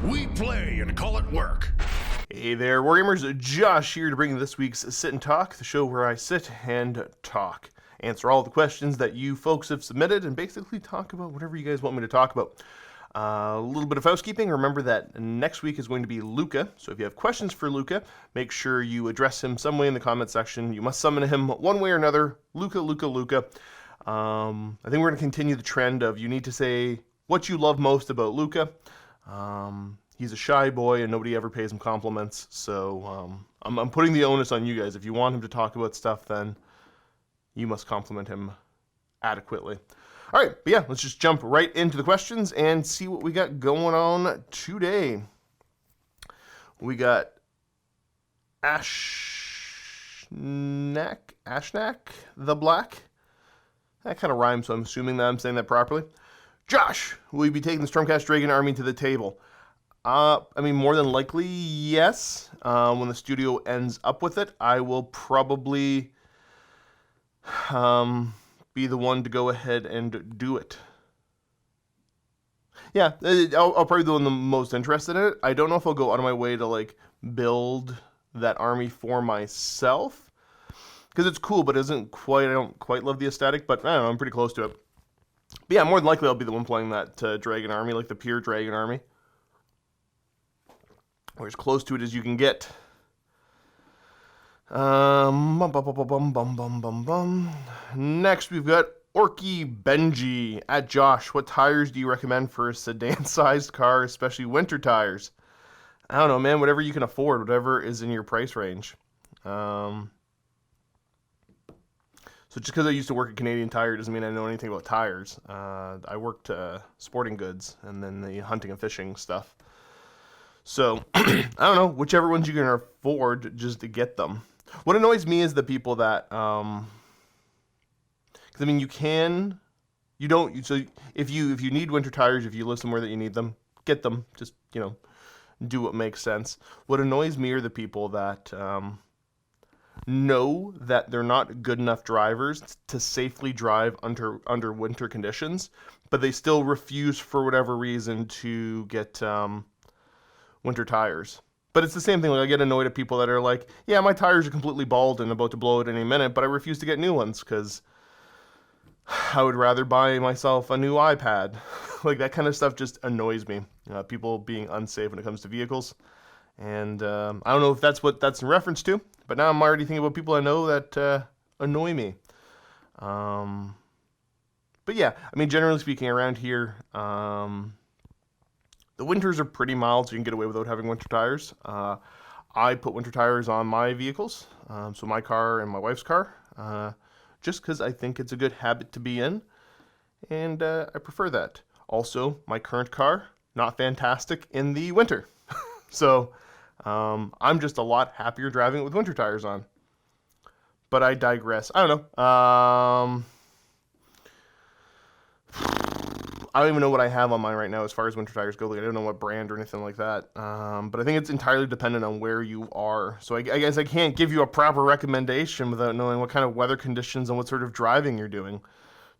We play and call it work. Hey there, Wargamers. Josh here to bring you this week's Sit and Talk, the show where I sit and talk. Answer all the questions that you folks have submitted and basically talk about whatever you guys want me to talk about. A little bit of housekeeping. Remember that next week is going to be Luca, so if you have questions for Luca, make sure you address him some way in the comment section. You must summon him one way or another. Luca. I think we're going to continue the trend of you need to say what you love most about Luca. He's a shy boy and nobody ever pays him compliments, so I'm putting the onus on you guys. If you want him to talk about stuff, then you must compliment him adequately. All right, but yeah, let's just jump right into the questions and see what we got going on today. We got Ashnak the Black. That kind of rhymes, so I'm assuming that I'm saying that properly. Josh, will you be taking the Stormcast Dragon army to the table? More than likely, yes. When the studio ends up with it, I will probably be the one to go ahead and do it. Yeah, I'll probably be the one the most interested in it. I don't know if I'll go out of my way to build that army for myself, because it's cool, but I don't quite love the aesthetic, but I don't know, I'm pretty close to it. But yeah, more than likely I'll be the one playing that dragon army, like the pure dragon army. Or as close to it as you can get. Next, we've got Orky Benji at Josh. What tires do you recommend for a sedan-sized car, especially winter tires? I don't know, man. Whatever you can afford, whatever is in your price range. So just because I used to work at Canadian Tire doesn't mean I know anything about tires. I worked sporting goods and then the hunting and fishing stuff. So, I don't know, whichever ones you can afford just to get them. What annoys me is the people that, so if you need winter tires, if you live somewhere that you need them, get them, just, do what makes sense. What annoys me are the people that, know that they're not good enough drivers to safely drive under winter conditions, but they still refuse for whatever reason to get, winter tires. But it's the same thing. I get annoyed at people that are like, yeah, my tires are completely bald and about to blow at any minute, but I refuse to get new ones because I would rather buy myself a new iPad. That kind of stuff just annoys me. People being unsafe when it comes to vehicles. And I don't know if that's what that's in reference to, but now I'm already thinking about people I know that annoy me. But yeah, generally speaking, around here, the winters are pretty mild, so you can get away without having winter tires. I put winter tires on my vehicles, so my car and my wife's car, just because I think it's a good habit to be in, and I prefer that. Also, my current car, not fantastic in the winter. So, I'm just a lot happier driving it with winter tires on. But I digress. I don't know. I don't even know what I have on mine right now as far as winter tires go. I don't know what brand or anything like that. But I think it's entirely dependent on where you are. So I guess I can't give you a proper recommendation without knowing what kind of weather conditions and what sort of driving you're doing.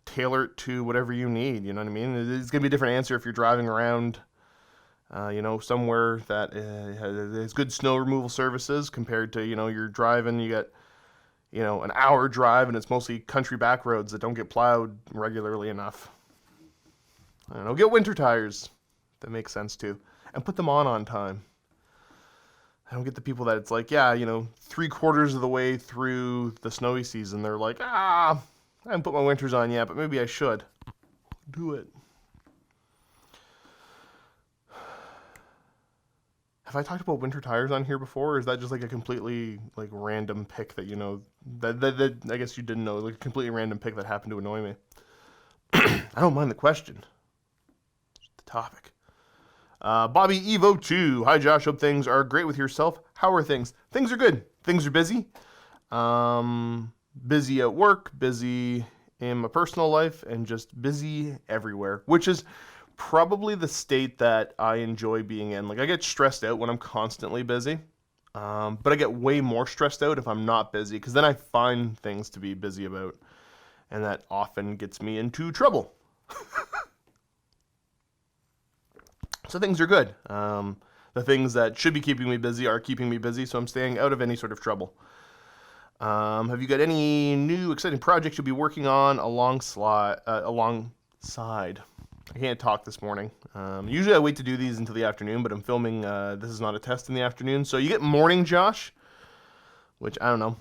Tailor it to whatever you need, you know what I mean? It's going to be a different answer if you're driving around, somewhere that has good snow removal services compared to, you're driving, you get, an hour drive and it's mostly country back roads that don't get plowed regularly enough. I don't know, get winter tires. That makes sense too. And put them on time. I don't get the people that it's like, yeah, 3/4 of the way through the snowy season, they're like, I haven't put my winters on yet, but maybe I should. Do it. Have I talked about winter tires on here before, or is that just a completely random pick that that I guess you didn't know, a completely random pick that happened to annoy me? I don't mind the question. Topic. Bobby Evo 2. Hi Josh, hope things are great with yourself. How are things? Things are good. Things are busy. Busy at work, busy in my personal life, and just busy everywhere, which is probably the state that I enjoy being in. I get stressed out when I'm constantly busy, but I get way more stressed out if I'm not busy, because then I find things to be busy about, and that often gets me into trouble. So things are good. The things that should be keeping me busy are keeping me busy, so I'm staying out of any sort of trouble. Have you got any new exciting projects you'll be working on alongside? I can't talk this morning. Usually I wait to do these until the afternoon, but I'm filming This Is Not a Test in the afternoon. So you get morning Josh, which I don't know.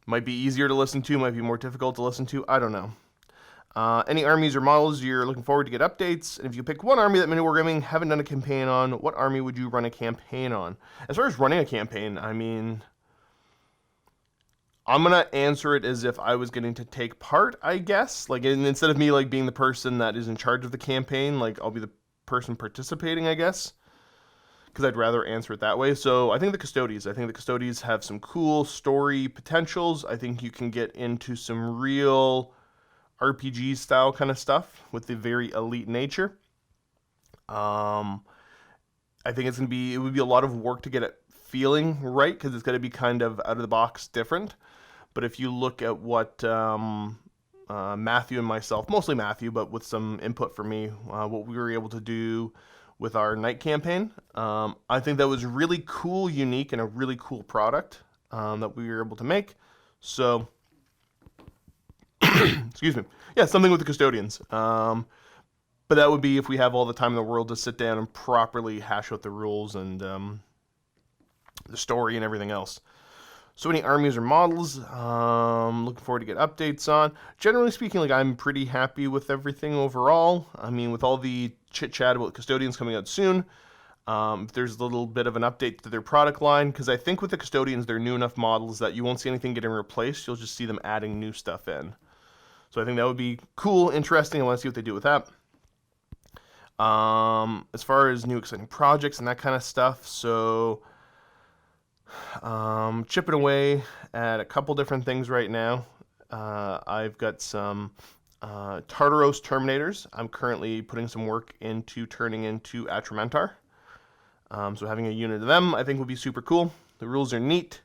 Might be easier to listen to, might be more difficult to listen to. I don't know. Any armies or models you're looking forward to get updates? And if you pick one army that MiniWarGaming haven't done a campaign on, what army would you run a campaign on? As far as running a campaign, I mean, I'm gonna answer it as if I was getting to take part, I guess. Like, instead of me like being the person that is in charge of the campaign, like I'll be the person participating, I guess. Because I'd rather answer it that way. So I think the Custodes. I think the Custodes have some cool story potentials. I think you can get into some real RPG style kind of stuff with the very elite nature. I think it would be a lot of work to get it feeling right, because it's got to be kind of out of the box different. But if you look at what Matthew and myself, mostly Matthew, but with some input from me, what we were able to do with our night campaign, I think that was really cool, unique, and a really cool product that we were able to make. So excuse me. Yeah, something with the Custodians. But that would be if we have all the time in the world to sit down and properly hash out the rules and the story and everything else. So any armies or models looking forward to get updates on. Generally speaking, like, I'm pretty happy with everything overall. I mean, with all the chit-chat about Custodians coming out soon, if there's a little bit of an update to their product line, because I think with the Custodians, they're new enough models that you won't see anything getting replaced. You'll just see them adding new stuff in. So I think that would be cool, interesting. I want to see what they do with that. As far as new exciting projects and that kind of stuff, so chipping away at a couple different things right now. I've got some Tartaros Terminators. I'm currently putting some work into turning into Atramentar. So having a unit of them I think would be super cool. The rules are neat.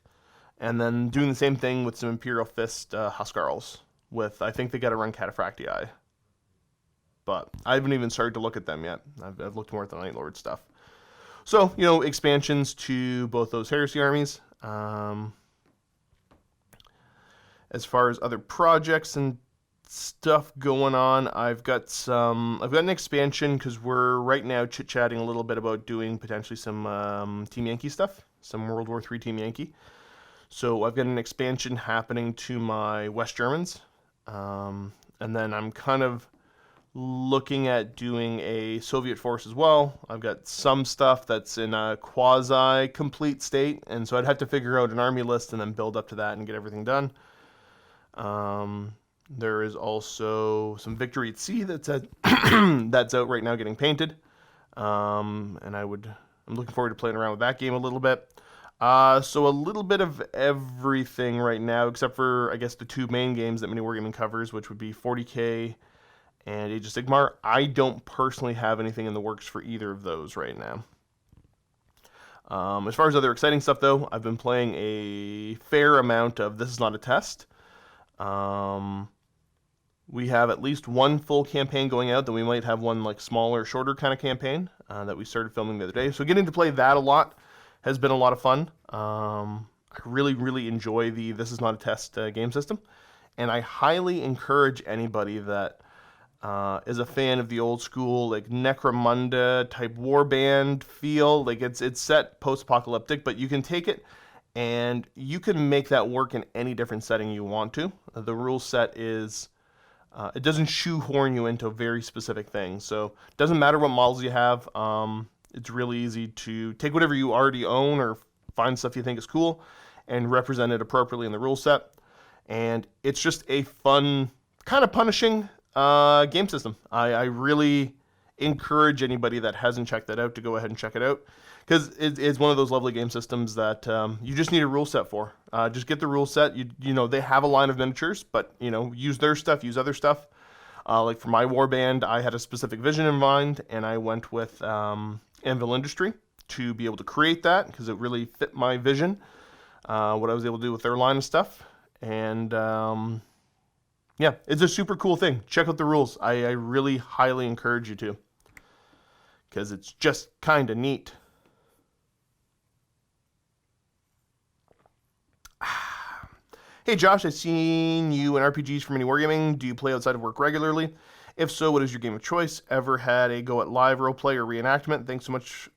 And then doing the same thing with some Imperial Fist Huskarls. I think they got to run Cataphractii. But I haven't even started to look at them yet. I've looked more at the Night Lord stuff. So, expansions to both those Heresy armies. As far as other projects and stuff going on, I've got an expansion, because we're right now chit-chatting a little bit about doing potentially some Team Yankee stuff, some World War III Team Yankee. So I've got an expansion happening to my West Germans. And then I'm kind of looking at doing a Soviet force as well. I've got some stuff that's in a quasi-complete state, and so I'd have to figure out an army list and then build up to that and get everything done. There is also some Victory at Sea that's out right now getting painted. And I'm looking forward to playing around with that game a little bit. So a little bit of everything right now, except for, I guess, the two main games that MiniWarGaming covers, which would be 40K and Age of Sigmar. I don't personally have anything in the works for either of those right now. As far as other exciting stuff, though, I've been playing a fair amount of This Is Not a Test. We have at least one full campaign going out, then we might have one like smaller, shorter kind of campaign that we started filming the other day. So getting to play that a lot has been a lot of fun. I really, really enjoy the This Is Not a Test game system. And I highly encourage anybody that is a fan of the old school, like, Necromunda type warband feel. Like, it's set post-apocalyptic, but you can take it and you can make that work in any different setting you want to. The rule set is, it doesn't shoehorn you into very specific things. So it doesn't matter what models you have. It's really easy to take whatever you already own or find stuff you think is cool and represent it appropriately in the rule set. And it's just a fun, kind of punishing game system. I really encourage anybody that hasn't checked that out to go ahead and check it out, because it's one of those lovely game systems that you just need a rule set for. Just get the rule set. You know, they have a line of miniatures, but, use their stuff, use other stuff. Like for my warband, I had a specific vision in mind, and I went with Anvil Industry to be able to create that, because it really fit my vision, what I was able to do with their line of stuff. And yeah, it's a super cool thing. Check out the rules. I really highly encourage you to. because it's just kind of neat. Hey Josh, I've seen you in RPGs for MiniWarGaming. Do you play outside of work regularly? If so, what is your game of choice? Ever had a go at live roleplay or reenactment? Thanks so much.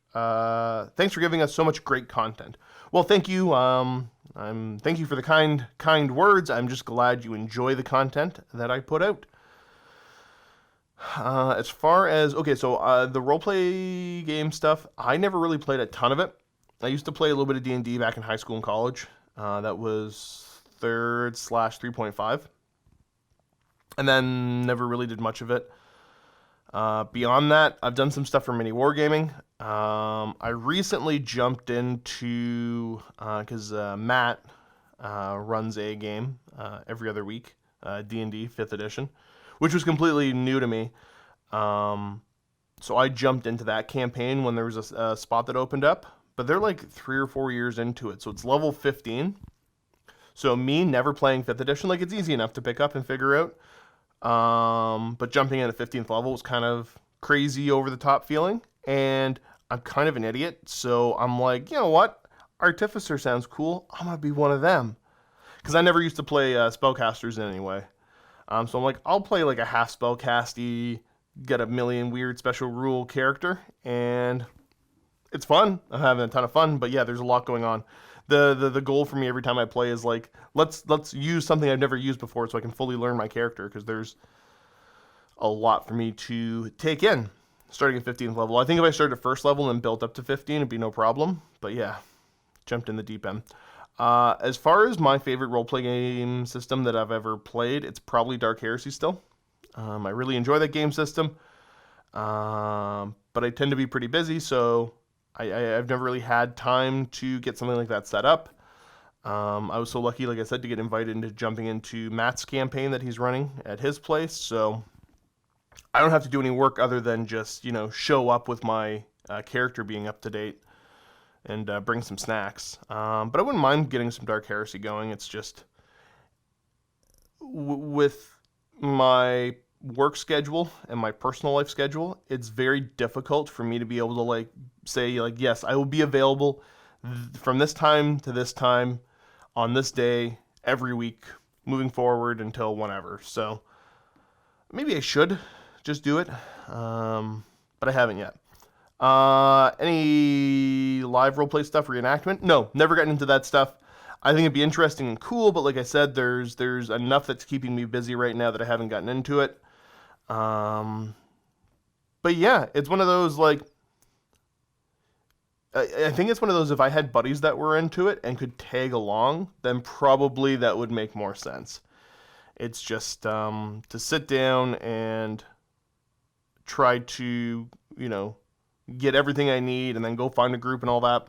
Thanks for giving us so much great content. Well, thank you. Thank you for the kind words. I'm just glad you enjoy the content that I put out. As far as the roleplay game stuff, I never really played a ton of it. I used to play a little bit of D&D back in high school and college. That was 3rd/3.5, and then never really did much of it. Beyond that, I've done some stuff for MiniWarGaming. I recently jumped into, because Matt runs a game every other week, D&D 5th edition, which was completely new to me. So I jumped into that campaign when there was a spot that opened up, but they're like 3 or 4 years into it, so it's level 15. So me never playing 5th edition, like it's easy enough to pick up and figure out. But jumping in at 15th level was kind of crazy over the top feeling. And I'm kind of an idiot. So I'm like, you know what? Artificer sounds cool. I'm going to be one of them. Because I never used to play spellcasters in any way. So I'm like, I'll play like a half spellcasty, get a million weird special rule character. And it's fun. I'm having a ton of fun. But yeah, there's a lot going on. The goal for me every time I play is like, let's use something I've never used before so I can fully learn my character, because there's a lot for me to take in starting at 15th level. I think if I started at 1st level and built up to 15, it'd be no problem. But yeah, jumped in the deep end. As far as my favorite roleplay game system that I've ever played, it's probably Dark Heresy still. I really enjoy that game system. But I tend to be pretty busy, so I've never really had time to get something like that set up. I was so lucky, like I said, to get invited into jumping into Matt's campaign that he's running at his place, so I don't have to do any work other than just, show up with my character being up to date and bring some snacks. But I wouldn't mind getting some Dark Heresy going. It's just, with my work schedule and my personal life schedule, it's very difficult for me to be able to say yes, I will be available from this time to this time on this day every week moving forward until whenever. So maybe I should just do it, but I haven't yet. Any live roleplay stuff, reenactment? No, never gotten into that stuff. I think it'd be interesting and cool, but like I said, there's enough that's keeping me busy right now that I haven't gotten into it. But yeah, it's one of those, I think it's one of those, if I had buddies that were into it and could tag along, then probably that would make more sense. It's just, to sit down and try to, get everything I need and then go find a group and all that.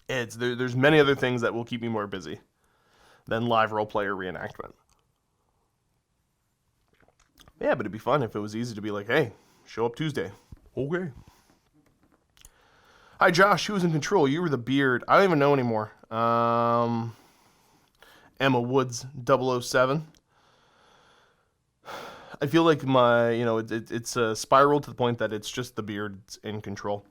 There's many other things that will keep me more busy than live roleplay or reenactment. Yeah, but it'd be fun if it was easy to be like, hey, show up Tuesday. Okay. Hi, Josh. Who's in control? You were the beard. I don't even know anymore. Emma Woods, 007. I feel like it's a spiral to the point that it's just the beard's in control.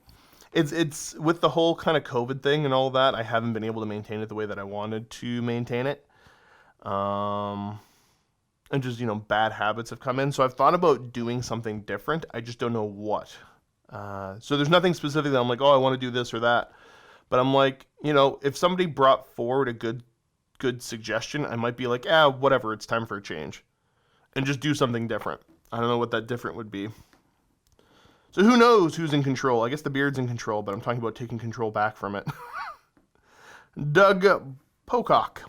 It's with the whole kind of COVID thing and all that, I haven't been able to maintain it the way that I wanted to maintain it. And just, bad habits have come in. So I've thought about doing something different. I just don't know what. So there's nothing specific that I'm like, oh, I want to do this or that. But I'm like, if somebody brought forward a good suggestion, I might be like, whatever, it's time for a change. And just do something different. I don't know what that different would be. So who knows who's in control? I guess the beard's in control, but I'm talking about taking control back from it. Doug Pocock.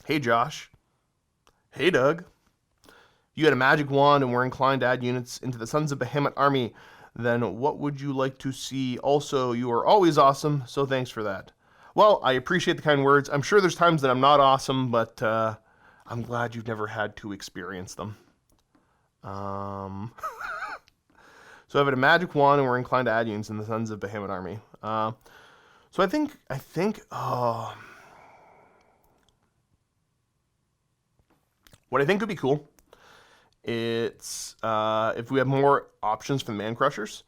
Hey, Josh. Hey, Doug. You had a magic wand and were inclined to add units into the Sons of Behemat army. Then what would you like to see? Also, you are always awesome, so thanks for that. Well, I appreciate the kind words. I'm sure there's times that I'm not awesome, but I'm glad you've never had to experience them. So I have a magic wand and we're inclined to add units in the Sons of Behemat army. So I think, what I think could be cool, it's if we have more options for the Man Crushers.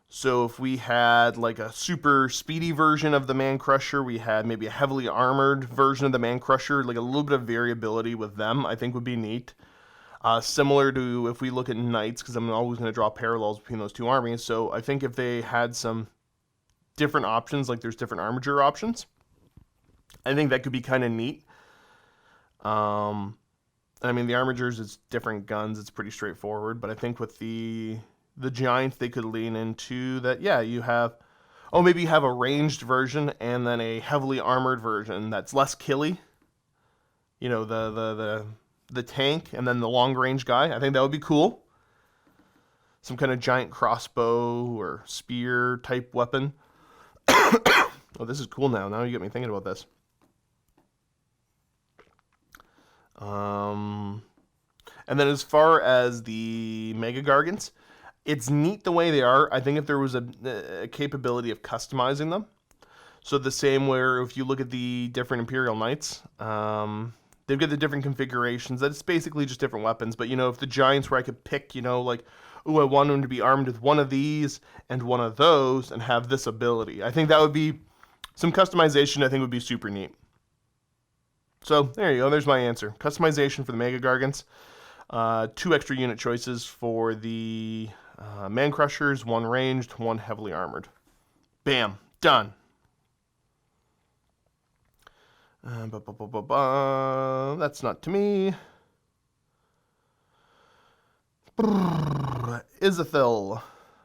So if we had like a super speedy version of the Man Crusher, we had maybe a heavily armored version of the Man Crusher, like a little bit of variability with them, I think would be neat. Similar to if we look at Knights, because I'm always going to draw parallels between those two armies. So I think if they had some different options, like there's different armature options, I think that could be kind of neat. I mean, the armatures, it's different guns, it's pretty straightforward, but I think with the Giants, they could lean into that, yeah, you have, maybe you have a ranged version and then a heavily armored version that's less killy. You know, the tank and then the long range guy. I think that would be cool. Some kind of giant crossbow or spear type weapon. Oh, this is cool now. Now you get me thinking about this. And then as far as the Mega Gargants, it's neat the way they are. I think if there was a capability of customizing them, so the same where if you look at the different Imperial Knights, they've got the different configurations. That's basically just different weapons. But, you know, if the Giants where I could pick, you know, like, I want them to be armed with one of these and one of those and have this ability. I think that would be some customization. I think would be super neat. So there you go. There's my answer. Customization for the Mega Gargants. 2 extra unit choices for the Man Crushers. 1 ranged, 1 heavily armored. Bam. Done. That's not to me. Izethil,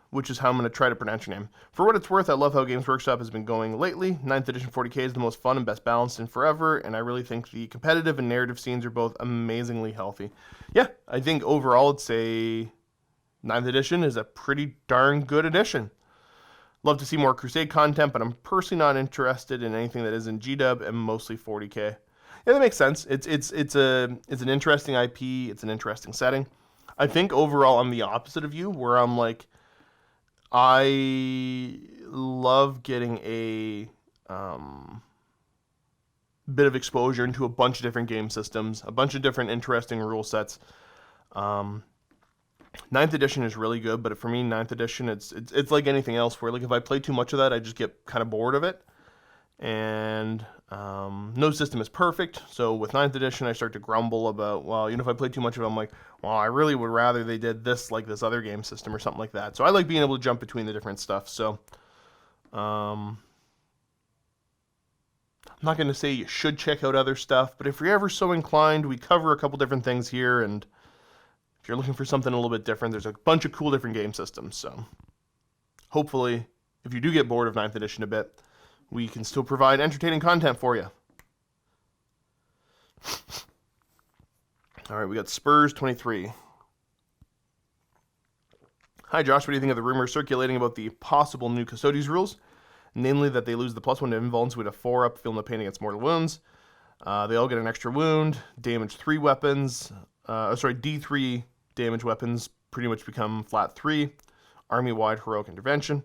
which is how I'm going to try to pronounce your name. For what it's worth, I love how Games Workshop has been going lately. 9th edition 40k is the most fun and best balanced in forever, and I really think the competitive and narrative scenes are both amazingly healthy. Yeah, I think overall it's a 9th edition is a pretty darn good edition. Love to see more Crusade content, but I'm personally not interested in anything that isn't GW and mostly 40k. Yeah, that makes sense. It's an interesting IP. It's an interesting setting. I think overall I'm the opposite of you, where I'm like, I love getting a bit of exposure into a bunch of different game systems, a bunch of different interesting rule sets. 9th edition is really good, but for me, 9th edition, it's like anything else where, like, if I play too much of that, I just get kind of bored of it. And no system is perfect, so with 9th edition, I start to grumble about, well, you know, if I play too much of it, I'm like, well, I really would rather they did this like this other game system or something like that. So I like being able to jump between the different stuff. So I'm not going to say you should check out other stuff, but if you're ever so inclined, we cover a couple different things here, and if you're looking for something a little bit different, there's a bunch of cool different game systems. So hopefully, if you do get bored of 9th edition a bit, we can still provide entertaining content for you. All right, we got Spurs 23. Hi, Josh. What do you think of the rumors circulating about the possible new Custodes rules? Namely, that they lose the +1 to invulns with a 4-up, feel no pain against mortal wounds. They all get an extra wound, damage 3 weapons. D3 damage weapons pretty much become flat 3. Army-wide heroic intervention.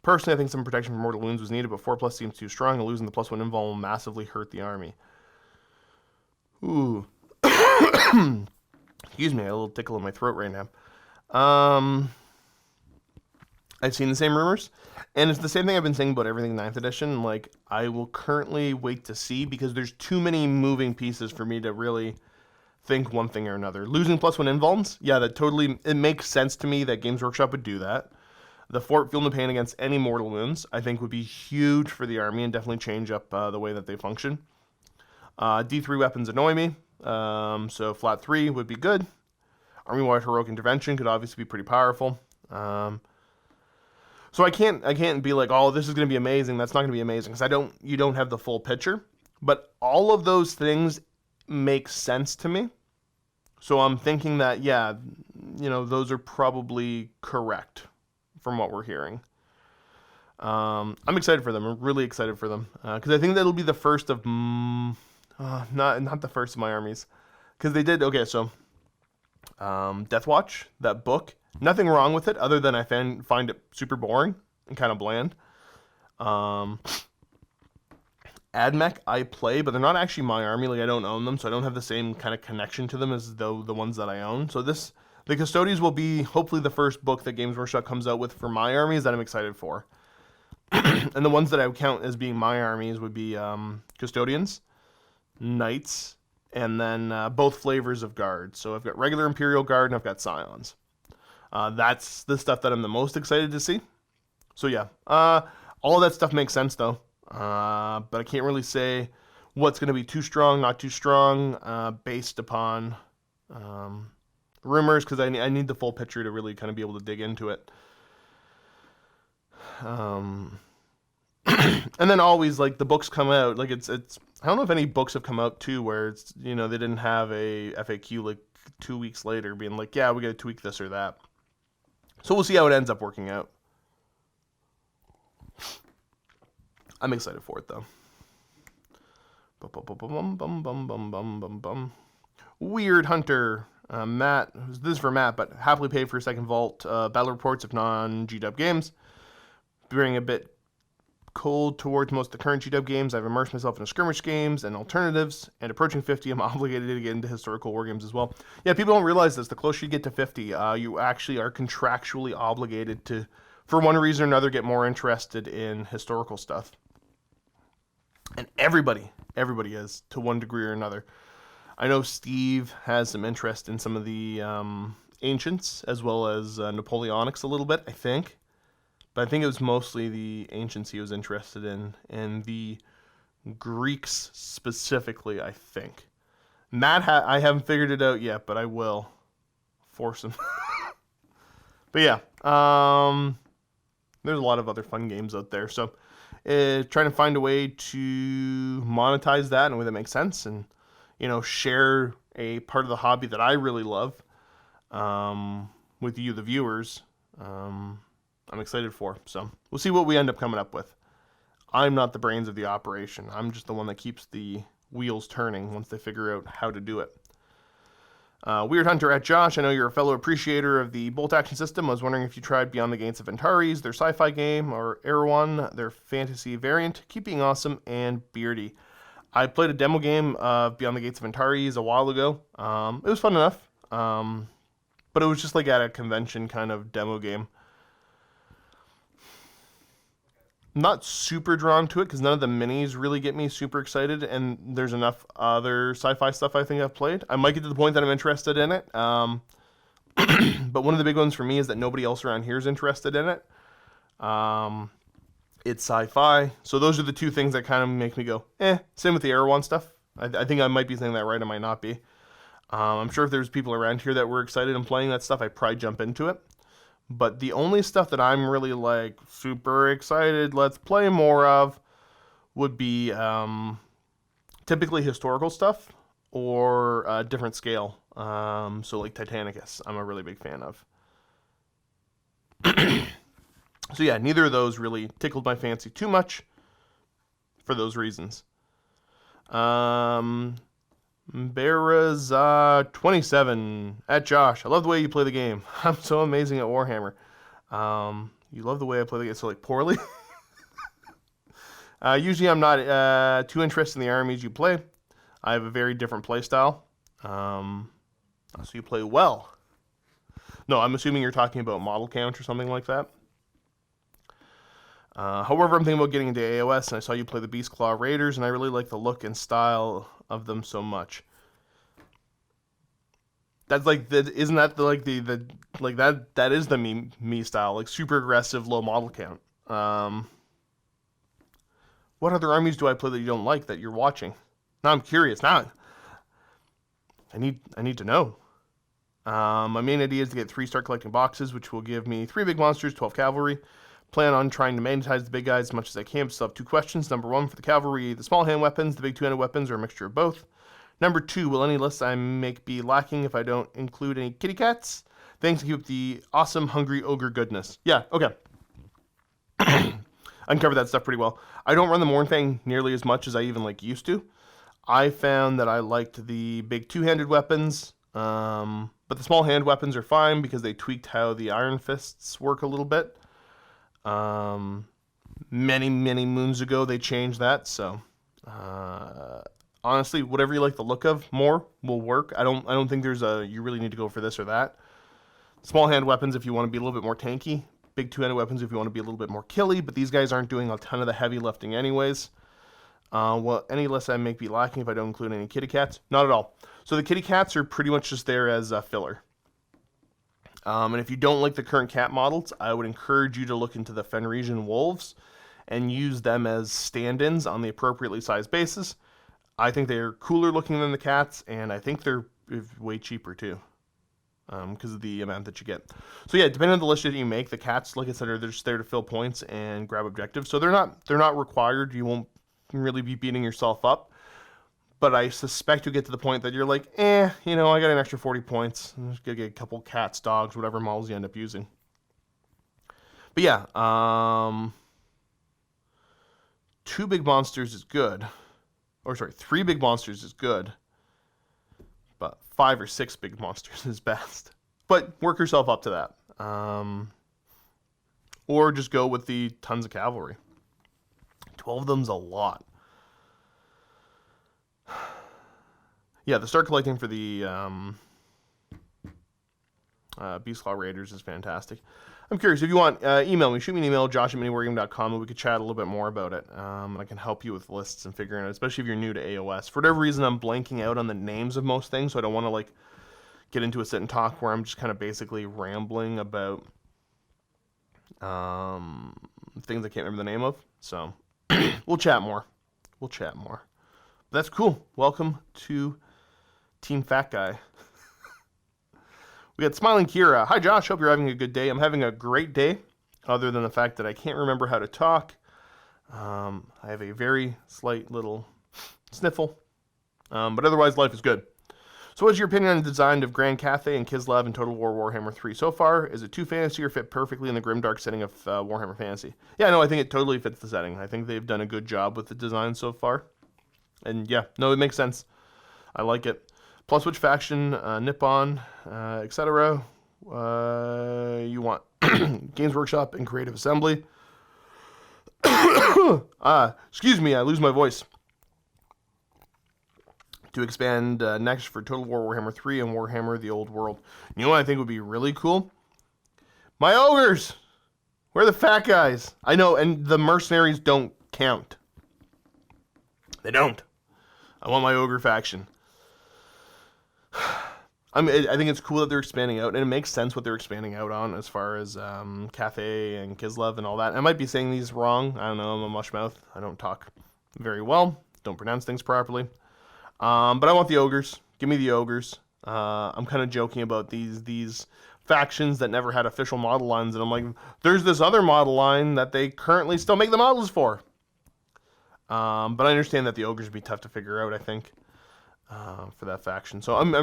Personally, I think some protection from mortal wounds was needed, but 4+ seems too strong, and losing the +1 invuln will massively hurt the army. Ooh. Excuse me, I have a little tickle in my throat right now. I've seen the same rumors, and it's the same thing I've been saying about everything 9th edition. Like, I will currently wait to see, because there's too many moving pieces for me to really think one thing or another. Losing +1 invulns, yeah, it makes sense to me that Games Workshop would do that. The fort feel no pain against any mortal wounds, I think, would be huge for the army and definitely change up the way that they function. D3 weapons annoy me, so flat 3 would be good. Army-wide heroic intervention could obviously be pretty powerful. So I can't be like, oh, this is going to be amazing. That's not going to be amazing, because you don't have the full picture. But all of those things make sense to me. So I'm thinking that, yeah, you know, those are probably correct from what we're hearing. I'm excited for them. I'm really excited for them, because I think that'll be the first of not the first of my armies, because they did so. Deathwatch, that book, nothing wrong with it other than I find it super boring and kind of bland. AdMech I play, but they're not actually my army. Like, I don't own them, so I don't have the same kind of connection to them as the ones that I own. So this The Custodes will be hopefully the first book that Games Workshop comes out with for my armies that I'm excited for. And the ones that I would count as being my armies would be Custodians, Knights, and then both flavors of Guard. So I've got regular Imperial Guard and I've got Scions. That's the stuff that I'm the most excited to see. So yeah, all of that stuff makes sense though. But I can't really say what's going to be too strong, not too strong, based upon rumors, because I need the full picture to really kind of be able to dig into it. And then always, like, the books come out, like, it's I don't know if any books have come out too where it's, you know, they didn't have a FAQ like 2 weeks later being like, yeah, we got to tweak this or that. So we'll see how it ends up working out. I'm excited for it though. Weird Hunter, Matt. This is for Matt, but happily paid for a second vault. Battle reports of non-GW games. Being a bit cold towards most of the current GW games. I've immersed myself in skirmish games and alternatives, and approaching 50, I'm obligated to get into historical war games as well. Yeah, people don't realize this. The closer you get to 50, you actually are contractually obligated to, for one reason or another, get more interested in historical stuff. And everybody is, to one degree or another. I know Steve has some interest in some of the ancients, as well as Napoleonics a little bit, I think. But I think it was mostly the ancients he was interested in, and the Greeks specifically, I think. Matt, I haven't figured it out yet, but I will force him. But yeah, there's a lot of other fun games out there. So trying to find a way to monetize that in a way that makes sense, and, you know, share a part of the hobby that I really love with you, the viewers. I'm excited for. So we'll see what we end up coming up with. I'm not the brains of the operation. I'm just the one that keeps the wheels turning once they figure out how to do it. Weird Hunter at Josh, I know you're a fellow appreciator of the bolt action system. I was wondering if you tried Beyond the Gates of Antares, their sci-fi game, or Erewhon, their fantasy variant. Keep being awesome and beardy. I played a demo game of Beyond the Gates of Antares a while ago. It was fun enough, but it was just like at a convention kind of demo game. I'm not super drawn to it because none of the minis really get me super excited, and there's enough other sci-fi stuff I think I've played. I might get to the point that I'm interested in it, but one of the big ones for me is that nobody else around here is interested in it. It's sci-fi, so those are the two things that kind of make me go, eh. Same with the Erewhon stuff. I think I might be saying that right, I might not be. I'm sure if there's people around here that were excited in playing that stuff, I'd probably jump into it. But the only stuff that I'm really, like, super excited, let's play more of, would be typically historical stuff or a different scale. So, like, Titanicus, I'm a really big fan of. So, yeah, neither of those really tickled my fancy too much for those reasons. Beraz 27 at Josh. I love the way you play the game. I'm so amazing at Warhammer. You love the way I play the game, so like poorly. Usually I'm not too interested in the armies you play. I have a very different play style. So you play well. No, I'm assuming you're talking about model count or something like that. However, I'm thinking about getting into AOS, and I saw you play the Beastclaw Raiders, and I really like the look and style of them so much. That's like isn't that that is the me style, like super aggressive, low model count. What other armies do I play that you don't like that you're watching? Now I'm curious. Now I need to know. My main idea is to get 3 start collecting boxes, which will give me 3 big monsters, 12 cavalry. Plan on trying to magnetize the big guys as much as I can, but still have 2 questions. Number 1, for the cavalry, the small hand weapons, the big 2-handed weapons, or a mixture of both. Number 2, will any lists I make be lacking if I don't include any kitty cats? Thanks to keep the awesome, hungry ogre goodness. Yeah, okay. I can cover that stuff pretty well. I don't run the Morn thing nearly as much as I even used to. I found that I liked the big 2-handed weapons, but the small hand weapons are fine because they tweaked how the Iron Fists work a little bit. Many moons ago they changed that, so honestly, whatever you like the look of more will work. I don't think there's a you really need to go for this or that. Small hand weapons if you want to be a little bit more tanky. Big two-handed weapons if you want to be a little bit more killy. But these guys aren't doing a ton of the heavy lifting anyways. Well, any list I make be lacking if I don't include any kitty cats? Not at all. So the kitty cats are pretty much just there as a filler. And if you don't like the current cat models, I would encourage you to look into the Fenrisian wolves and use them as stand-ins on the appropriately sized bases. I think they're cooler looking than the cats, and I think they're way cheaper too, because of the amount that you get. So yeah, depending on the list that you make, the cats, like I said, are just there to fill points and grab objectives. So they're not required. You won't really be beating yourself up. But I suspect you'll get to the point that you're like, I got an extra 40 points. I'm just gonna get a couple cats, dogs, whatever models you end up using. But yeah, 2 big monsters is good. Or sorry, 3 big monsters is good. But 5 or 6 big monsters is best. But work yourself up to that. Or just go with the tons of cavalry. 12 of them's a lot. Yeah, the start collecting for the Beastclaw Raiders is fantastic. I'm curious, if you want, email me. Shoot me an email, josh@miniwargaming.com, and we could chat a little bit more about it. And I can help you with lists and figuring it out, especially if you're new to AOS. For whatever reason, I'm blanking out on the names of most things, so I don't want to, get into a sit and talk where I'm just kind of basically rambling about things I can't remember the name of. So, we'll chat more. But that's cool. Welcome to Team Fat Guy. We got Smiling Kira. Hi, Josh. Hope you're having a good day. I'm having a great day, other than the fact that I can't remember how to talk. I have a very slight little sniffle. But otherwise, life is good. So what's your opinion on the design of Grand Cathay and Kislev in Total War Warhammer 3 so far? Is it too fantasy or fit perfectly in the grimdark setting of Warhammer Fantasy? Yeah, no, I think it totally fits the setting. I think they've done a good job with the design so far. And yeah, no, it makes sense. I like it. Plus, which faction, Nippon, etc. You want? Games Workshop and Creative Assembly. Excuse me, I lose my voice. To expand next for Total War Warhammer 3 and Warhammer The Old World. You know what I think would be really cool? My ogres! Where are the fat guys? I know, and the mercenaries don't count. They don't. I want my ogre faction. I think it's cool that they're expanding out, and it makes sense what they're expanding out on as far as Cathay and Kislev and all that. I might be saying these wrong. I don't know. I'm a mushmouth. I don't talk very well. Don't pronounce things properly. But I want the ogres. Give me the ogres. I'm kind of joking about these factions that never had official model lines, and I'm like, there's this other model line that they currently still make the models for. But I understand that the ogres would be tough to figure out, I think, for that faction. So I'm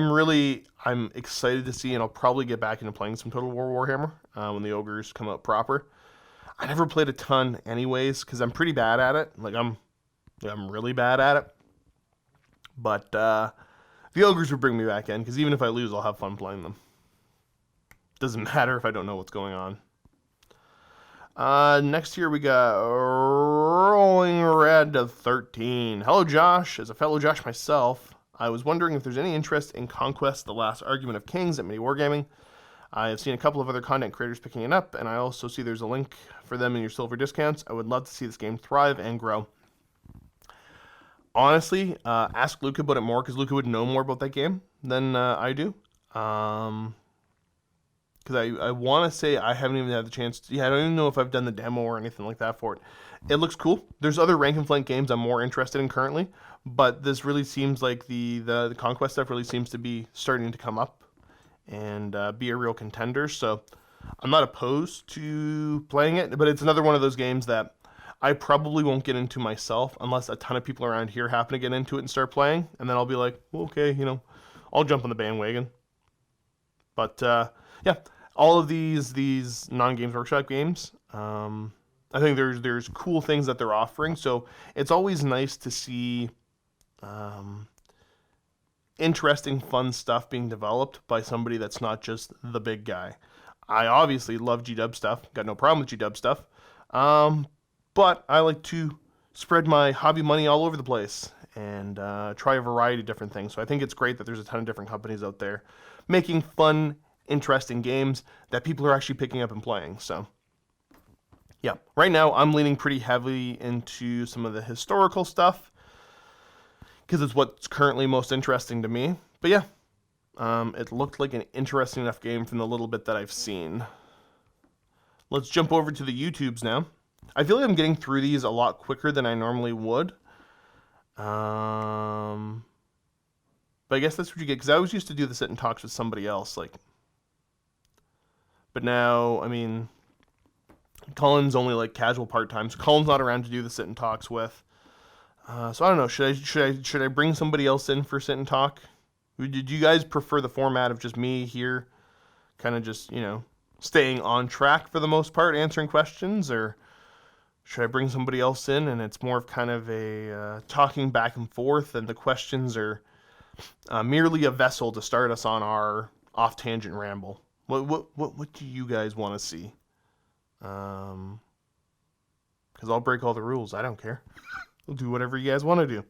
excited to see, and I'll probably get back into playing some Total War Warhammer when the ogres come out proper. I never played a ton anyways, because I'm pretty bad at it. I'm really bad at it. But the ogres will bring me back in, because even if I lose, I'll have fun playing them. Doesn't matter if I don't know what's going on. Next here we got Rolling Red 13. Hello, Josh. As a fellow Josh myself, I was wondering if there's any interest in Conquest, The Last Argument of Kings at MiniWarGaming. I have seen a couple of other content creators picking it up, and I also see there's a link for them in your silver discounts. I would love to see this game thrive and grow. Honestly, ask Luca about it more, because Luca would know more about that game than I do. Because I want to say I haven't even had the chance to... Yeah, I don't even know if I've done the demo or anything like that for it. It looks cool. There's other rank and flank games I'm more interested in currently, but this really seems like the Conquest stuff really seems to be starting to come up and be a real contender. So I'm not opposed to playing it, but it's another one of those games that I probably won't get into myself unless a ton of people around here happen to get into it and start playing, and then I'll be like, well, okay, I'll jump on the bandwagon. But yeah, all of these non-Games Workshop games, I think there's cool things that they're offering, so it's always nice to see interesting, fun stuff being developed by somebody that's not just the big guy. I obviously love G-Dub stuff, got no problem with G-Dub stuff, but I like to spread my hobby money all over the place and try a variety of different things. So I think it's great that there's a ton of different companies out there making fun interesting games that people are actually picking up and playing. So, yeah, right now I'm leaning pretty heavily into some of the historical stuff because it's what's currently most interesting to me. But yeah, it looked like an interesting enough game from the little bit that I've seen. Let's jump over to the YouTubes now. I feel like I'm getting through these a lot quicker than I normally would. But I guess that's what you get, because I always used to do the sit and talks with somebody else, like. But now, I mean, Colin's only like casual part-time, so Colin's not around to do the sit and talks with. So I don't know. Should I bring somebody else in for sit and talk? Did you guys prefer the format of just me here, kind of just, you know, staying on track for the most part, answering questions, or should I bring somebody else in and it's more of kind of a talking back and forth, and the questions are merely a vessel to start us on our off-tangent ramble? What do you guys want to see? Because I'll break all the rules. I don't care. We'll do whatever you guys want to do.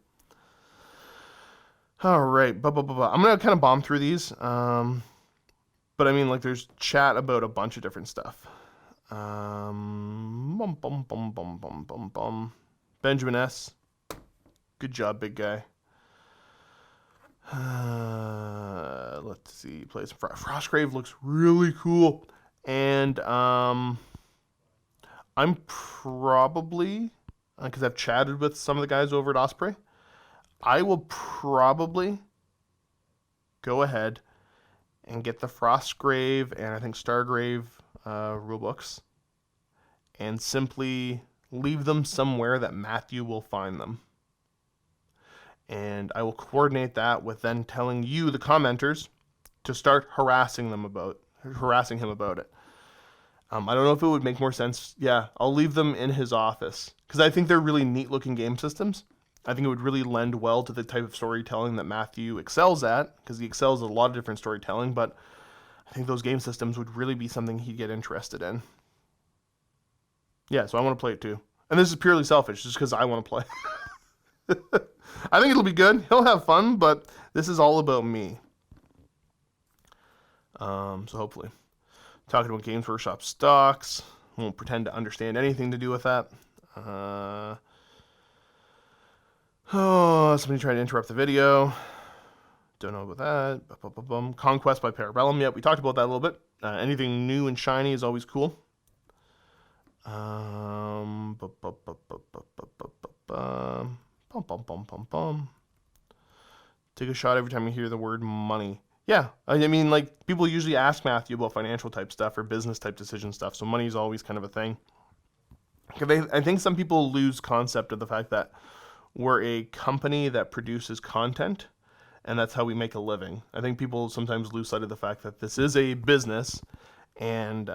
All right. I'm going to kind of bomb through these. But I mean, like, there's chat about a bunch of different stuff. Benjamin S. Good job, big guy. Let's see. Plays Frostgrave looks really cool. And I'm probably, because I've chatted with some of the guys over at Osprey, I will probably go ahead and get the Frostgrave and I think Stargrave rulebooks and simply leave them somewhere that Matthew will find them. And I will coordinate that with then telling you, the commenters, to start harassing him about it. I don't know if it would make more sense. Yeah, I'll leave them in his office because I think they're really neat-looking game systems. I think it would really lend well to the type of storytelling that Matthew excels at, because he excels at a lot of different storytelling, but I think those game systems would really be something he'd get interested in. Yeah, so I want to play it too. And this is purely selfish, just because I want to play. I think it'll be good. He'll have fun, but this is all about me. So hopefully. Talking about Games Workshop stocks. Won't pretend to understand anything to do with that. Somebody tried to interrupt the video. Don't know about that. Conquest by Parabellum. Yep, we talked about that a little bit. Anything new and shiny is always cool. Take a shot every time you hear the word money. Yeah, I mean, like, people usually ask Matthew about financial type stuff or business type decision stuff, so money is always kind of a thing. I think some people lose concept of the fact that we're a company that produces content, and that's how we make a living. I think people sometimes lose sight of the fact that this is a business, and